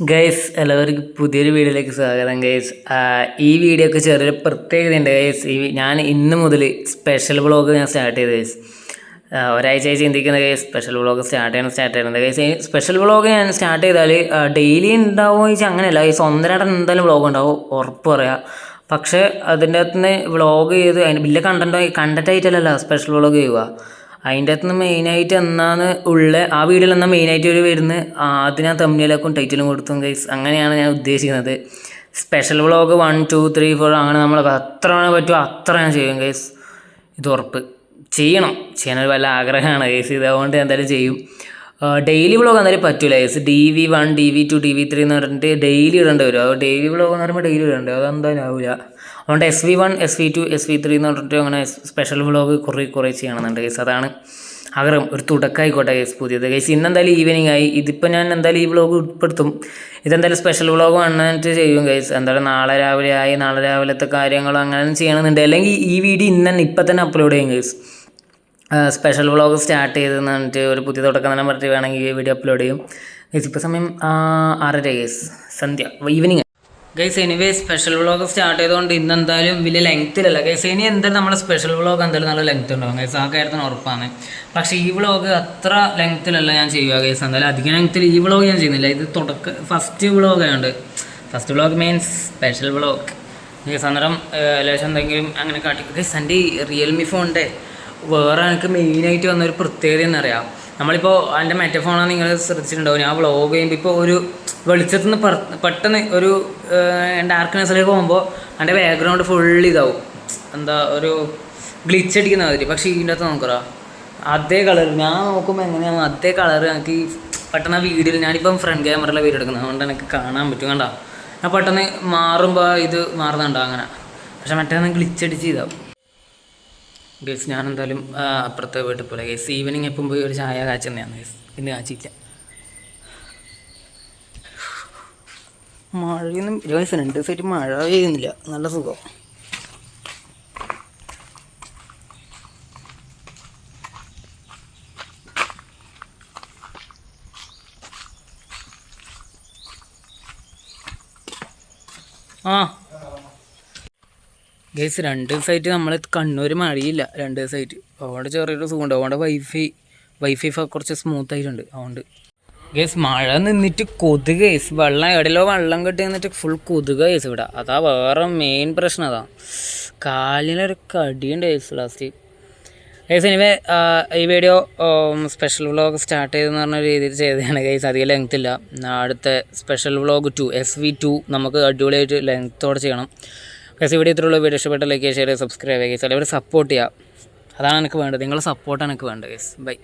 Guys എല്ലാവർക്കും പുതിയൊരു വീഡിയോയിലേക്ക് സ്വാഗതം ഗൈസ്. ഈ വീഡിയോക്ക് ചെറിയൊരു പ്രത്യേകതയുണ്ട് ഗൈസ്. ഞാൻ ഇന്ന് മുതൽ സ്പെഷ്യൽ വ്ളോഗ് ഞാൻ സ്റ്റാർട്ട് ചെയ്തു ഗൈസ്. ഒരാഴ്ചയായി ചിന്തിക്കുന്ന ഗൈസ് സ്പെഷ്യൽ വ്ളോഗ് സ്റ്റാർട്ട് ചെയ്യുന്നത് ഗൈസ്. സ്പെഷ്യൽ വ്ളോഗ് ഞാൻ സ്റ്റാർട്ട് ചെയ്താൽ ഡെയിലി ഉണ്ടാവുമോ ചോദിച്ചാൽ അങ്ങനെയല്ല ഗൈസ്. ഒന്നരാടം എന്തായാലും വ്ളോഗ് ഉണ്ടാവും, ഉറപ്പ് പറയാം. പക്ഷേ അതിൻ്റെ അകത്ത് നിന്ന് വ്ളോഗ് ചെയ്ത് അതിന് വലിയ കണ്ടന്റ് ആയിട്ടല്ലല്ലോ സ്പെഷ്യൽ വ്ളോഗ് ചെയ്യുക. അതിൻ്റെ അകത്ത് നിന്ന് മെയിനായിട്ട് എന്നാണ് ആ വീഡിയോയിൽ എന്നാൽ മെയിനായിട്ട് ഒരു വരുന്നത് അത് ഞാൻ തമ്മിലേക്കും ടൈറ്റിലും കൊടുത്തും ഗൈസ്. അങ്ങനെയാണ് ഞാൻ ഉദ്ദേശിക്കുന്നത്. സ്പെഷ്യൽ വ്ളോഗ് 1, 2, 3, 4 അങ്ങനെ നമ്മൾ എത്ര പറ്റുമോ അത്ര ഞാൻ ചെയ്യും ഗൈസ്. ഇത് ഉറപ്പ് ചെയ്യാനൊരു വല്ല ആഗ്രഹമാണ് ഗൈസ്. ഇതുകൊണ്ട് എന്തായാലും ചെയ്യും. ഡെയിലി വ്ളോഗ് എന്തായാലും പറ്റില്ല ഗൈസ്. DV1, DV2, DV3 എന്ന് പറഞ്ഞിട്ട് ഡെയിലി ഇടേണ്ടി വരും. അത് ഡെയിലി വ്ളോഗ് എന്ന് പറയുമ്പോൾ ഡെയിലി ഇടേണ്ടി അതെന്തായാലും ആവില്ല. അതുകൊണ്ട് SV1, SV2, SV3 എന്ന് പറഞ്ഞിട്ട് അങ്ങനെ സ്പെഷ്യൽ വ്ളോഗ് കുറേ ചെയ്യണമെന്നുണ്ട് ഗൈസ്. അതാണ് ആഗ്രഹം. ഒരു തുടക്കമായിക്കോട്ടെ ഗൈസ് പുതിയത് ഗൈസ്. ഇന്നെന്തായാലും ഈവനിങ് ആയി. ഇതിപ്പോൾ ഞാൻ എന്തായാലും ഈ വ്ളോഗ് ഉൾപ്പെടുത്തും. ഇതെന്തായാലും സ്പെഷ്യൽ വ്ളോഗ് വന്നിട്ട് ചെയ്യും ഗൈസ്. എന്തായാലും നാളെ രാവിലത്തെ കാര്യങ്ങളും അങ്ങനെ ചെയ്യണമെന്നുണ്ട്. അല്ലെങ്കിൽ ഈ വീഡിയോ ഇപ്പം തന്നെ അപ്ലോഡ് ചെയ്യും ഗൈസ്. സ്പെഷ്യൽ വ്ളോഗ് സ്റ്റാർട്ട് ചെയ്തെന്ന് പറഞ്ഞിട്ട് ഒരു പുതിയ തുടക്കം തന്നെ പറഞ്ഞിട്ട് വേണമെങ്കിൽ ഈ വീഡിയോ അപ്ലോഡ് ചെയ്യും ഗൈസ്. ഇപ്പോൾ സമയം 6:30 ഗൈസ്, സന്ധ്യ, evening guys. Anyway special vlog start ചെയ്തുകൊണ്ട് ഇന്ന് എന്തായാലും വലിയ ലെങ്ത്തിലല്ല ഗൈസ്. ഇനി എന്തായാലും നമ്മുടെ സ്പെഷ്യൽ വ്ളോഗ് എന്തായാലും നല്ല ലെങ്ത്ത് ഉണ്ടാവും ഗൈസ്. ആ കാര്യത്തിന് ഉറപ്പാണ്. പക്ഷേ ഈ വ്ളോഗ് അത്ര ലെങ്ത്തിലല്ല ഞാൻ ചെയ്യുക ഗൈസ്. എന്തായാലും അധികം ലെങ്ത്തിൽ ഈ വ്ളോഗ് ഞാൻ ചെയ്യുന്നില്ല. ഇത് ഫസ്റ്റ് വ്ളോഗ് ആയതുകൊണ്ട് first vlog means special vlog guys. അന്നേരം ലേശം എന്തെങ്കിലും അങ്ങനെ കാട്ടി ഗൈസ്. എൻ്റെ റിയൽമി ഫോണിൻ്റെ വേറെ എനിക്ക് മെയിനായിട്ട് വന്നൊരു പ്രത്യേകത എന്നറിയാം. നമ്മളിപ്പോൾ എൻ്റെ മറ്റേ ഫോണാണ് നിങ്ങൾ ശ്രദ്ധിച്ചിട്ടുണ്ടാവും. ഞാൻ വ്ളോഗ് ചെയ്യുമ്പോൾ ഇപ്പോൾ ഒരു വെളിച്ചത്തിൽ നിന്ന് പെട്ടെന്ന് ഒരു ഡാർക്ക്നെസ്സിലേക്ക് പോകുമ്പോൾ എൻ്റെ ബാക്ക്ഗ്രൗണ്ട് ഫുൾ ഇതാവും, എന്താ ഒരു ഗ്ലിച്ച് അടിക്കുന്ന മാതിരി. പക്ഷേ ഇതിൻ്റെ അകത്ത് നോക്കറാ അതേ കളർ ഞാൻ നോക്കുമ്പോൾ എങ്ങനെയാണ് അതേ കളർ എനിക്ക് പെട്ടെന്ന് ആ വീഡിയോയിൽ ഞാനിപ്പം ഫ്രണ്ട് ക്യാമറയിലെ വീഡിയോ എടുക്കുന്നത് അതുകൊണ്ട് എനിക്ക് കാണാൻ പറ്റും. കണ്ടോ ഞാൻ പെട്ടെന്ന് മാറുമ്പോൾ ഇത് മാറുന്നുണ്ടോ അങ്ങനെ. പക്ഷെ മറ്റേ ഗ്ലിച്ച് അടിച്ച് ഇതാവും ഗൈസ്. ഞാനെന്തായാലും അപ്പുറത്തെ വീട്ടിൽ പോലെ ഗൈസ്. ഈവനിങ് എപ്പം പോയി ഒരു ചായ കാച്ചുന്നതാണ് ഗൈസ്. പിന്നെ കാച്ചില്ല. മഴയൊന്നും ഗൈസ് 2 ദിവസമായിട്ട് മഴ പെയ്യുന്നില്ല. നല്ല സുഖം. ഗൈസ് 2 ദിവസമായിട്ട് നമ്മൾ കണ്ണൂർ മഴയില്ല. 2 ദിവസമായിട്ട് അതുകൊണ്ട് ചെറിയൊരു സുഖമുണ്ട്. അതുകൊണ്ട് വൈഫൈ കുറച്ച് സ്മൂത്ത് ആയിട്ടുണ്ട്. അതുകൊണ്ട് ഗൈസ് മഴ നിന്നിട്ട് കൊതുക് ഗൈസ്. എവിടെയല്ലോ വെള്ളം കെട്ടി നിന്നിട്ട് ഫുൾ കൊതുക് ഗൈസ് ഇവിടെ. അതാ വേറെ മെയിൻ പ്രശ്നം. അതാ കാലിനൊരു കടിയുണ്ട് ഗൈസ് ലാസ്റ്റ് ഗൈസ്. എനിവേ ഈ വീഡിയോ സ്പെഷ്യൽ വ്ളോഗ് സ്റ്റാർട്ട് ചെയ്തെന്ന് പറഞ്ഞ രീതിയിൽ ചെയ്തതാണ് ഗൈസ്. അധികം ലെങ്ത് ഇല്ല. അടുത്ത സ്പെഷ്യൽ വ്ളോഗ് 2 SV2 നമുക്ക് അടിപൊളിയായിട്ട് ലെങ്ത്തോടെ ചെയ്യണം ഗൈസ്. ഇവിടെ ഇത്രയുള്ള വീഡിയോ ഇഷ്ടപ്പെട്ട ലൈക്ക്, ഷെയർ, സബ്സ്ക്രൈബ് ഗൈസ്. എല്ലാവരും സപ്പോർട്ട് ചെയ്യുക. അതാണ് എനിക്ക് വേണ്ടത്. നിങ്ങളുടെ സപ്പോർട്ടാണ് എനിക്ക് വേണ്ടത് ഗൈസ്. ബൈ.